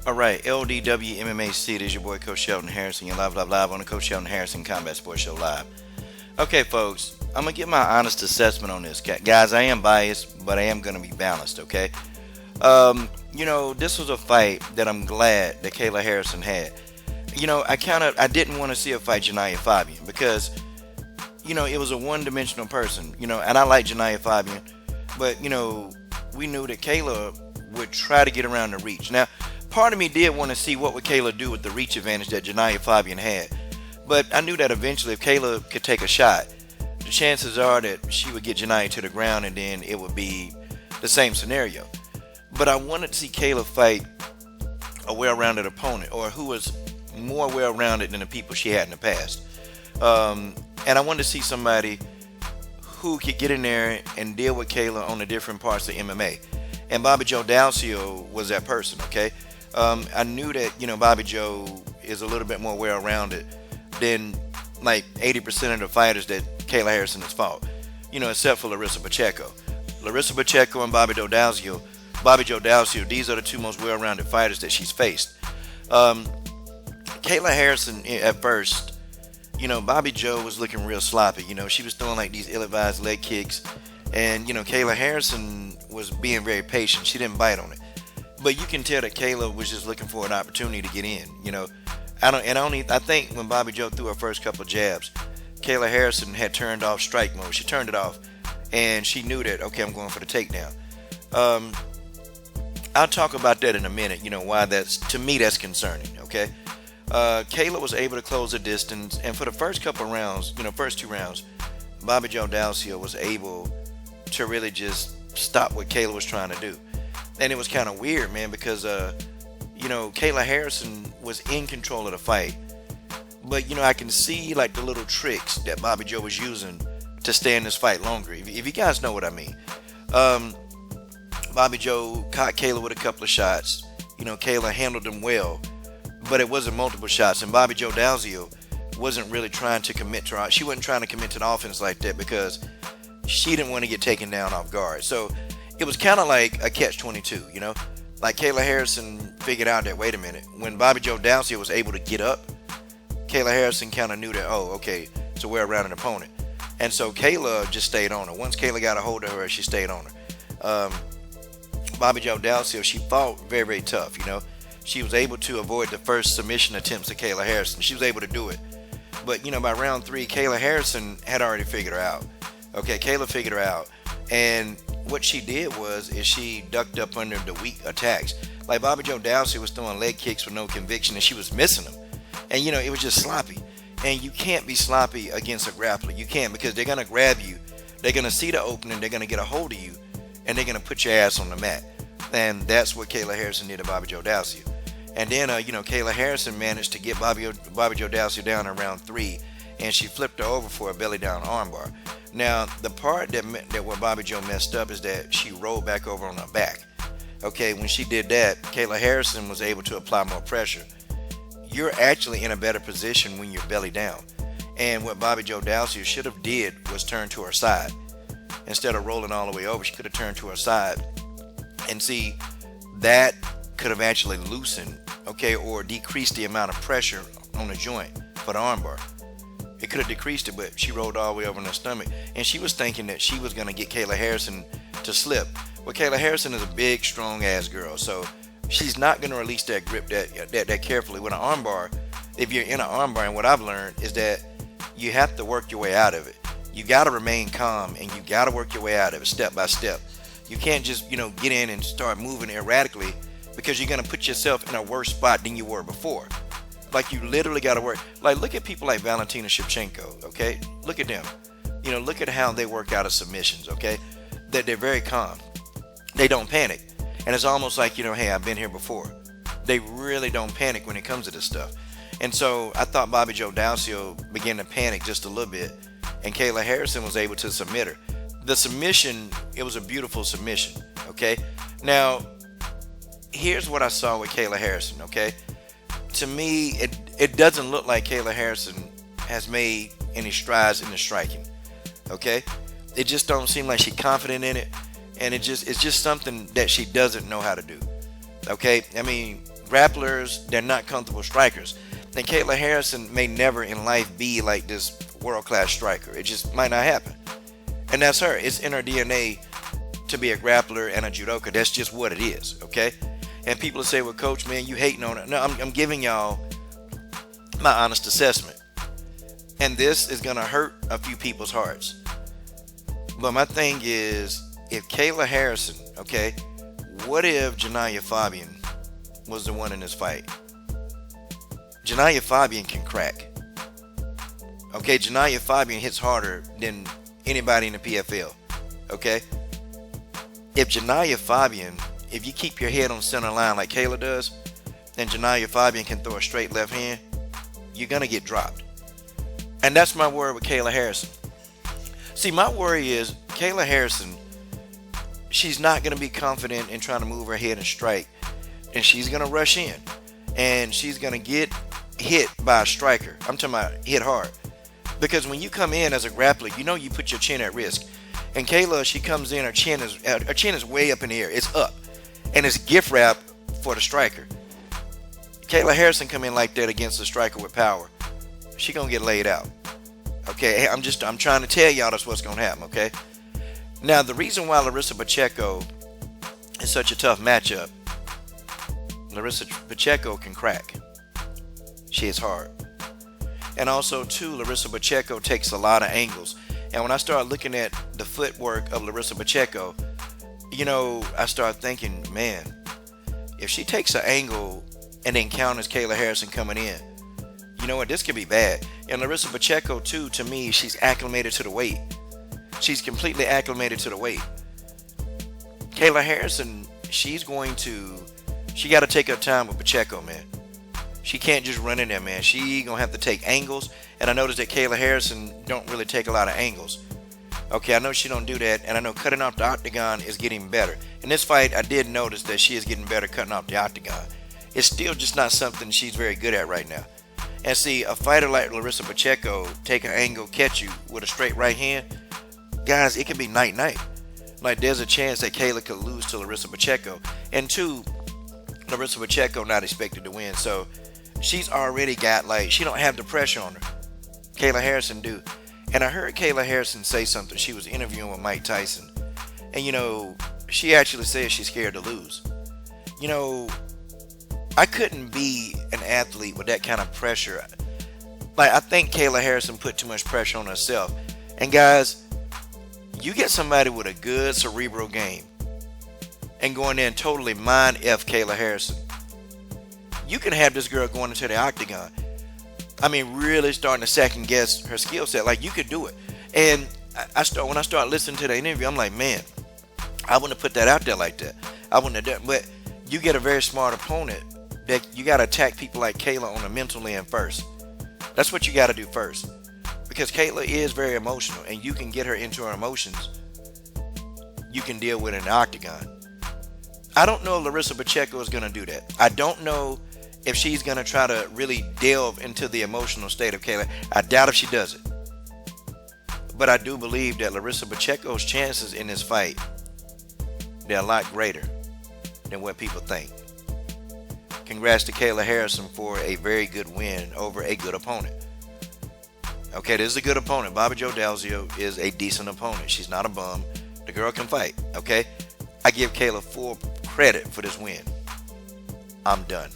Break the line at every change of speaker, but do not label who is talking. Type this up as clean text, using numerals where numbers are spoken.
All right, LDW MMA it is your boy Coach Sheldon Harrison. You're live on the Coach Sheldon Harrison Combat Sports Show live. Okay, folks, I'm gonna give my honest assessment on this, guys. I am biased, but I am gonna be balanced. Okay, this was a fight that I'm glad that Kayla Harrison had. I didn't want to see her fight Janiyah Fabian because it was a one-dimensional person. And I like Janiyah Fabian, but we knew that Kayla would try to get around the reach. Now, part of me did want to see what would Kayla do with the reach advantage that Janiyah Fabian had. But I knew that eventually if Kayla could take a shot, the chances are that she would get Janiyah to the ground and then it would be the same scenario. But I wanted to see Kayla fight a well-rounded opponent or who was more well-rounded than the people she had in the past. And I wanted to see somebody who could get in there and deal with Kayla on the different parts of MMA. And Bobbi Joe Dalziel was that person, okay? I knew that, Bobbi Joe is a little bit more well-rounded than like 80% of the fighters that Kayla Harrison has fought, except for Larissa Pacheco. Larissa Pacheco and Bobbi Joe Dalziel, these are the two most well-rounded fighters that she's faced. Kayla Harrison, at first, Bobbi Joe was looking real sloppy. She was throwing like these ill-advised leg kicks. And, Kayla Harrison was being very patient. She didn't bite on it. But you can tell that Kayla was just looking for an opportunity to get in, I think when Bobbi Joe threw her first couple of jabs, Kayla Harrison had turned off strike mode. She turned it off. And she knew that, okay, I'm going for the takedown. I'll talk about that in a minute, why to me, that's concerning, okay? Kayla was able to close the distance. And for the first couple of rounds, first two rounds, Bobbi Joe Dalziel was able to really just stop what Kayla was trying to do. And it was kind of weird, man, because Kayla Harrison was in control of the fight. But I can see like the little tricks that Bobbi Joe was using to stay in this fight longer. If you guys know what I mean. Bobbi Joe caught Kayla with a couple of shots. Kayla handled them well, but it wasn't multiple shots. And Bobbi Joe Dalziel wasn't really trying to commit to her. She wasn't trying to commit to the offense like that because she didn't want to get taken down off guard. So it was kind of like a catch-22, Like Kayla Harrison figured out that, wait a minute, when Bobbi Joe Dalziel was able to get up, Kayla Harrison kind of knew that, oh, okay, it's a well-rounded opponent. And so Kayla just stayed on her. Once Kayla got a hold of her, she stayed on her. Bobbi Joe Dalziel, she fought very, very tough, She was able to avoid the first submission attempts of Kayla Harrison. She was able to do it. But, by round 3, Kayla Harrison had already figured her out. Okay, Kayla figured her out. And what she did is she ducked up under the weak attacks. Like Bobbi Joe Dalziel was throwing leg kicks with no conviction, and she was missing them. And, it was just sloppy. And you can't be sloppy against a grappler. You can't, because they're going to grab you. They're going to see the opening. They're going to get a hold of you. And they're going to put your ass on the mat. And that's what Kayla Harrison did to Bobbi Joe Dalziel. And then, Kayla Harrison managed to get Bobbi Joe Dalziel down in round 3. And she flipped her over for a belly down armbar. Now, the part that where Bobbi Joe messed up is that she rolled back over on her back. Okay, when she did that, Kayla Harrison was able to apply more pressure. You're actually in a better position when you're belly down. And what Bobbi Joe Dalziel should have did was turn to her side. Instead of rolling all the way over, she could have turned to her side. And see, that could have actually loosened, okay, or decreased the amount of pressure on the joint for the armbar. It could have decreased it, but she rolled all the way over in her stomach. And she was thinking that she was going to get Kayla Harrison to slip. Well, Kayla Harrison is a big, strong-ass girl, so she's not going to release that grip that carefully. With an armbar, if you're in an armbar, and what I've learned is that you have to work your way out of it. You got to remain calm, and you got to work your way out of it step by step. You can't just, get in and start moving erratically because you're going to put yourself in a worse spot than you were before. Like, you literally got to work. Like, look at people like Valentina Shevchenko, okay? Look at them. Look at how they work out of submissions, okay? That they're very calm. They don't panic. And it's almost like, hey, I've been here before. They really don't panic when it comes to this stuff. And so I thought Bobbi Joe Dalziel began to panic just a little bit. And Kayla Harrison was able to submit her. The submission, it was a beautiful submission, okay? Now, here's what I saw with Kayla Harrison, okay? To me, it doesn't look like Kayla Harrison has made any strides in the striking, okay? It just don't seem like she's confident in it, and it's just something that she doesn't know how to do, okay? I mean, grapplers, they're not comfortable strikers. And Kayla Harrison may never in life be like this world-class striker. It just might not happen. And that's her. It's in her DNA to be a grappler and a judoka. That's just what it is, okay? And people say, well, Coach, man, you hating on it. No, I'm giving y'all my honest assessment. And this is going to hurt a few people's hearts. But my thing is, if Kayla Harrison, okay, what if Janiyah Fabian was the one in this fight? Janiyah Fabian can crack. Okay, Janiyah Fabian hits harder than anybody in the PFL. Okay? If Janiyah Fabian, if you keep your head on center line like Kayla does, and Janiyah Fabian can throw a straight left hand, you're going to get dropped. And that's my worry with Kayla Harrison. See, my worry is Kayla Harrison, she's not going to be confident in trying to move her head and strike. And she's going to rush in. And she's going to get hit by a striker. I'm talking about hit hard. Because when you come in as a grappler, you know you put your chin at risk. And Kayla, she comes in, her chin is way up in the air. It's up. And it's gift wrap for the striker. Kayla Harrison come in like that against a striker with power. She going to get laid out. Okay, I'm trying to tell y'all that's what's going to happen, okay? Now, the reason why Larissa Pacheco is such a tough matchup, Larissa Pacheco can crack. She is hard. And also, too, Larissa Pacheco takes a lot of angles. And when I start looking at the footwork of Larissa Pacheco, you know, I start thinking, man, if she takes an angle and then counters Kayla Harrison coming in, you know what, this could be bad. And Larissa Pacheco, too, to me, she's acclimated to the weight. She's completely acclimated to the weight. Kayla Harrison, she got to take her time with Pacheco, man. She can't just run in there, man. She gonna have to take angles. And I noticed that Kayla Harrison don't really take a lot of angles. Okay, I know she don't do that. And I know cutting off the octagon is getting better. In this fight, I did notice that she is getting better cutting off the octagon. It's still just not something she's very good at right now. And see, a fighter like Larissa Pacheco take an angle, catch you with a straight right hand, guys, it could be night-night. Like, there's a chance that Kayla could lose to Larissa Pacheco. And two, Larissa Pacheco not expected to win. So she's already got, like, she don't have the pressure on her. Kayla Harrison do. And I heard Kayla Harrison say something. She was interviewing with Mike Tyson. And, you know, she actually said she's scared to lose. You know, I couldn't be an athlete with that kind of pressure. Like, I think Kayla Harrison put too much pressure on herself. And, guys, you get somebody with a good cerebral game and going there and totally mind F Kayla Harrison, you can have this girl going into the octagon. I mean, really starting to second guess her skill set. Like, you could do it. And when I start listening to the interview, I'm like, man, I wouldn't have put that out there like that. I wouldn't have done. But you get a very smart opponent that you got to attack people like Kayla on the mental end first. That's what you got to do first. Because Kayla is very emotional, and you can get her into her emotions. You can deal with it in the octagon. I don't know if Larissa Pacheco is going to do that. I don't know if she's going to try to really delve into the emotional state of Kayla. I doubt if she does it. But I do believe that Larissa Pacheco's chances in this fight, they're a lot greater than what people think. Congrats to Kayla Harrison for a very good win over a good opponent. Okay, this is a good opponent. Bobbi Dalziel is a decent opponent. She's not a bum. The girl can fight, okay? I give Kayla full credit for this win. I'm done.